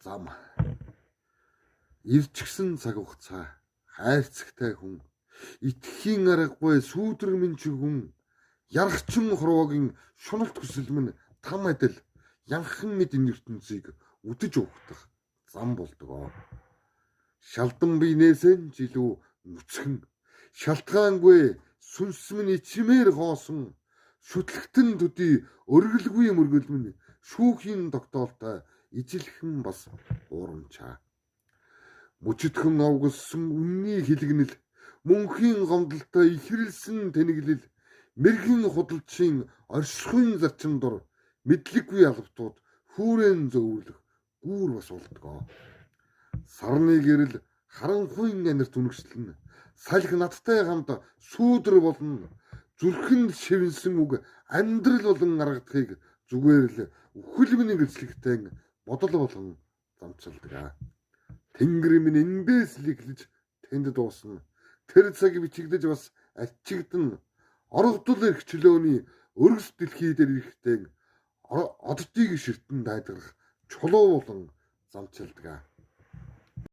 зам. Ирчгсэн цаг хугацаа, хайрцагтай хүн, итгэхийн аргагүй сүүдэр минь хүн, ярахчин хорвоогийн шуналт хүсэл минь там адил янхан мэд энэ ертөнцийг үдэж угтах зам болдгоо. Шалдан биенээсээ жилүү нүцгэн, шалтгаангүй сүнс минь ичмээр хоосон, шүтлэгтэн төдий өргөлгүй мөргөл минь шүүхийн тогтоолтой ижилхэн бас уурамчаа. Мөчөдхөн овгоссон үнний хилэгнэл, мөнхийн гомдолтой ихрэлсэн тэнэглэл, мэрхэн худалчийн оршихуйн зарчим дор мэдлэггүй албатууд хүүрэн зөөвлөх гүүр бас болдгоо. Сарны гэрэл харанхуйн анирт үнэгслэн, салхи надтай хамт сүүдэр болно, зүрхэнд шивнсэн үг амьдрал болон аргадахыг зүгээр л үхэл минь гэрчлэгтэй бодол болгон замчилдаг. Тэнгэр минь эндээс л эхлэж тэнд дуусна. Тэр цаг бичигдэж бас ачигдана. Оргодол эрх чөлөөний өргөс дэлхий дээр ирэхдээ оддыг ширтэн дайдгарах чулуу болон замчилдаг.